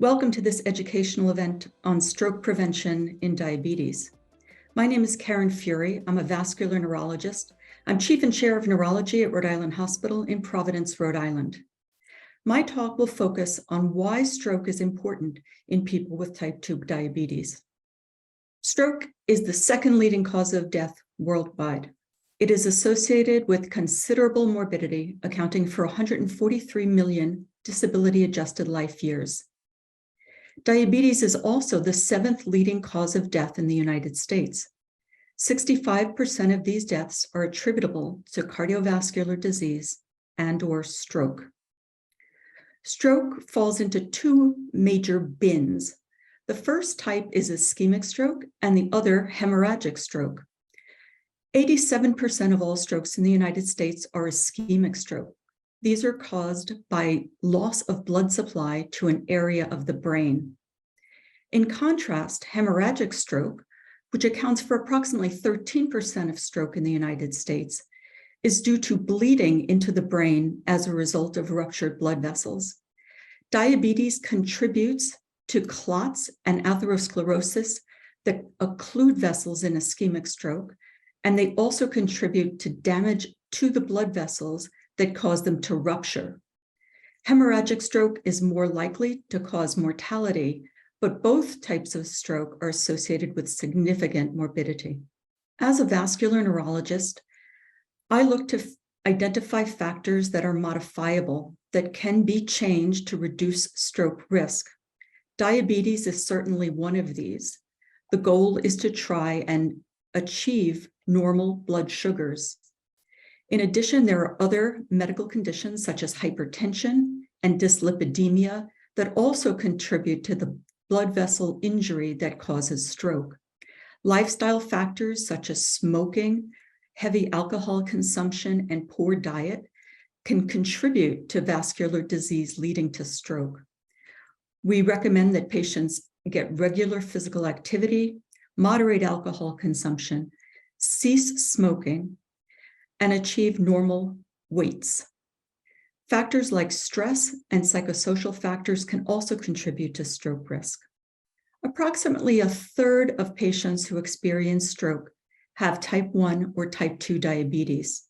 Welcome to this educational event on stroke prevention in diabetes. My name is Karen Furie. I'm a vascular neurologist. I'm Chief and Chair of Neurology at Rhode Island Hospital in Providence, Rhode Island. My talk will focus on why stroke is important in people with type 2 diabetes. Stroke is the second leading cause of death worldwide. It is associated with considerable morbidity, accounting for 143 million disability-adjusted life years. Diabetes is also the seventh leading cause of death in the United States. 65% of these deaths are attributable to cardiovascular disease and/or stroke. Stroke falls into two major bins. The first type is ischemic stroke and the other hemorrhagic stroke. 87% of all strokes in the United States are ischemic stroke. These are caused by loss of blood supply to an area of the brain. In contrast, hemorrhagic stroke, which accounts for approximately 13% of stroke in the United States, is due to bleeding into the brain as a result of ruptured blood vessels. Diabetes contributes to clots and atherosclerosis that occlude vessels in ischemic stroke, and they also contribute to damage to the blood vessels that cause them to rupture. Hemorrhagic stroke is more likely to cause mortality, but both types of stroke are associated with significant morbidity. As a vascular neurologist, I look to identify factors that are modifiable, that can be changed to reduce stroke risk. Diabetes is certainly one of these. The goal is to try and achieve normal blood sugars. In addition, there are other medical conditions such as hypertension and dyslipidemia that also contribute to the blood vessel injury that causes stroke. Lifestyle factors such as smoking, heavy alcohol consumption, and poor diet can contribute to vascular disease leading to stroke. We recommend that patients get regular physical activity, moderate alcohol consumption, cease smoking, and achieve normal weights. Factors like stress and psychosocial factors can also contribute to stroke risk. Approximately a third of patients who experience stroke have type 1 or type 2 diabetes.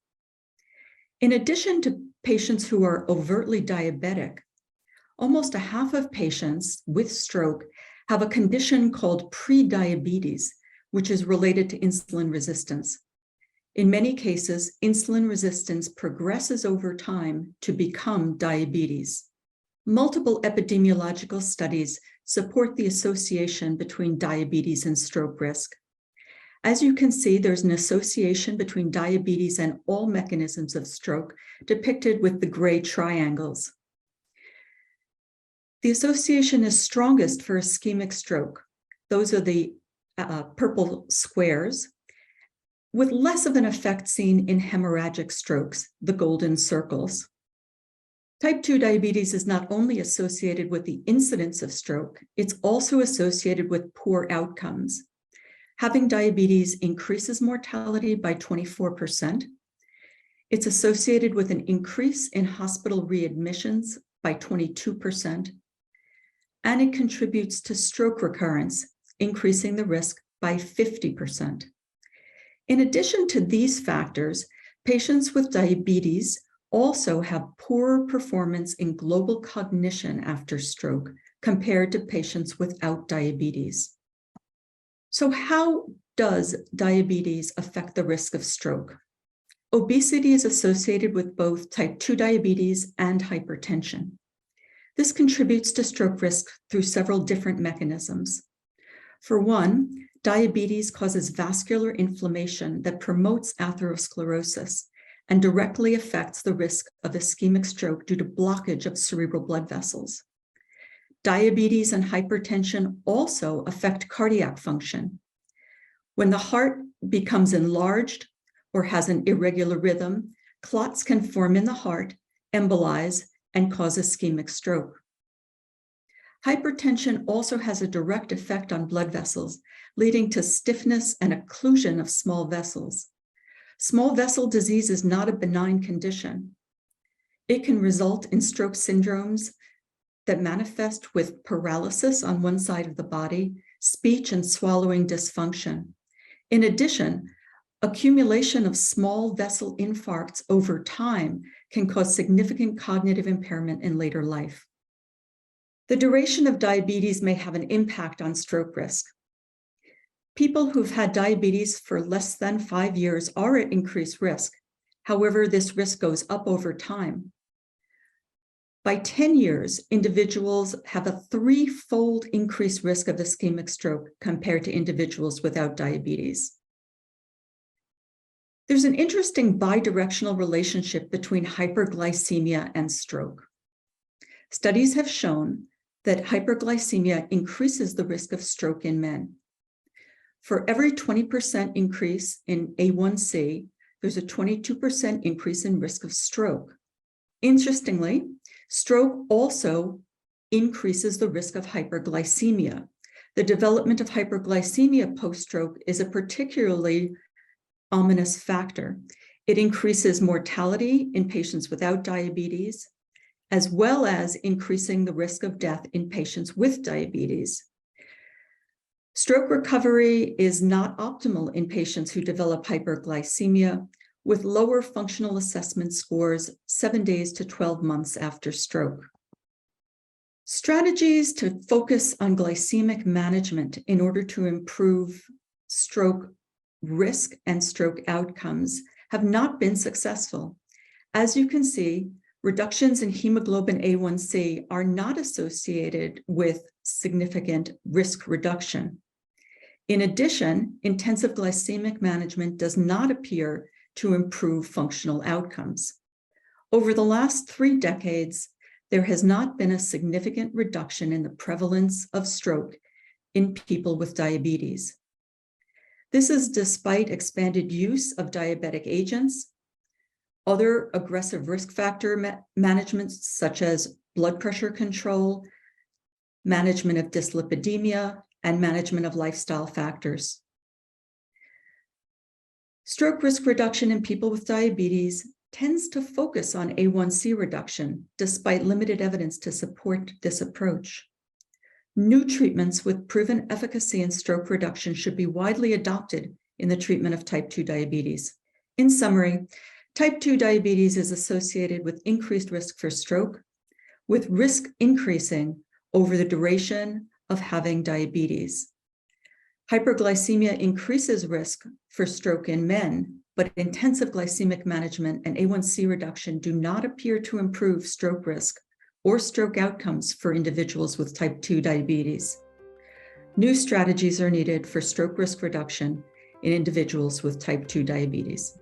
In addition to patients who are overtly diabetic, almost a half of patients with stroke have a condition called prediabetes, which is related to insulin resistance. In many cases, insulin resistance progresses over time to become diabetes. Multiple epidemiological studies support the association between diabetes and stroke risk. As you can see, there's an association between diabetes and all mechanisms of stroke, depicted with the gray triangles. The association is strongest for ischemic stroke. Those are the purple squares, with less of an effect seen in hemorrhagic strokes, the golden circles. Type 2 diabetes is not only associated with the incidence of stroke, it's also associated with poor outcomes. Having diabetes increases mortality by 24%. It's associated with an increase in hospital readmissions by 22%. And it contributes to stroke recurrence, increasing the risk by 50%. In addition to these factors, patients with diabetes also have poorer performance in global cognition after stroke compared to patients without diabetes. So how does diabetes affect the risk of stroke? Obesity is associated with both type 2 diabetes and hypertension. This contributes to stroke risk through several different mechanisms. For one, diabetes causes vascular inflammation that promotes atherosclerosis and directly affects the risk of ischemic stroke due to blockage of cerebral blood vessels. Diabetes and hypertension also affect cardiac function. When the heart becomes enlarged or has an irregular rhythm, clots can form in the heart, embolize, and cause ischemic stroke. Hypertension also has a direct effect on blood vessels, leading to stiffness and occlusion of small vessels. Small vessel disease is not a benign condition. It can result in stroke syndromes that manifest with paralysis on one side of the body, speech and swallowing dysfunction. In addition, accumulation of small vessel infarcts over time can cause significant cognitive impairment in later life. The duration of diabetes may have an impact on stroke risk. People who've had diabetes for less than 5 years are at increased risk. However, this risk goes up over time. By 10 years, individuals have a 3-fold increased risk of ischemic stroke compared to individuals without diabetes. There's an interesting bidirectional relationship between hyperglycemia and stroke. Studies have shown that hyperglycemia increases the risk of stroke in men. For every 20% increase in A1C, there's a 22% increase in risk of stroke. Interestingly, stroke also increases the risk of hyperglycemia. The development of hyperglycemia post-stroke is a particularly ominous factor. It increases mortality in patients without diabetes, as well as increasing the risk of death in patients with diabetes. Stroke recovery is not optimal in patients who develop hyperglycemia, with lower functional assessment scores 7 days to 12 months after stroke. Strategies to focus on glycemic management in order to improve stroke risk and stroke outcomes have not been successful. As you can see, reductions in hemoglobin A1C are not associated with significant risk reduction. In addition, intensive glycemic management does not appear to improve functional outcomes. Over the last 3 decades, there has not been a significant reduction in the prevalence of stroke in people with diabetes. This is despite expanded use of diabetic agents, other aggressive risk factor management, such as blood pressure control, management of dyslipidemia, and management of lifestyle factors. Stroke risk reduction in people with diabetes tends to focus on A1C reduction, despite limited evidence to support this approach. New treatments with proven efficacy in stroke reduction should be widely adopted in the treatment of type 2 diabetes. In summary, type 2 diabetes is associated with increased risk for stroke, with risk increasing over the duration of having diabetes. Hyperglycemia increases risk for stroke in men, but intensive glycemic management and A1C reduction do not appear to improve stroke risk or stroke outcomes for individuals with type 2 diabetes. New strategies are needed for stroke risk reduction in individuals with type 2 diabetes.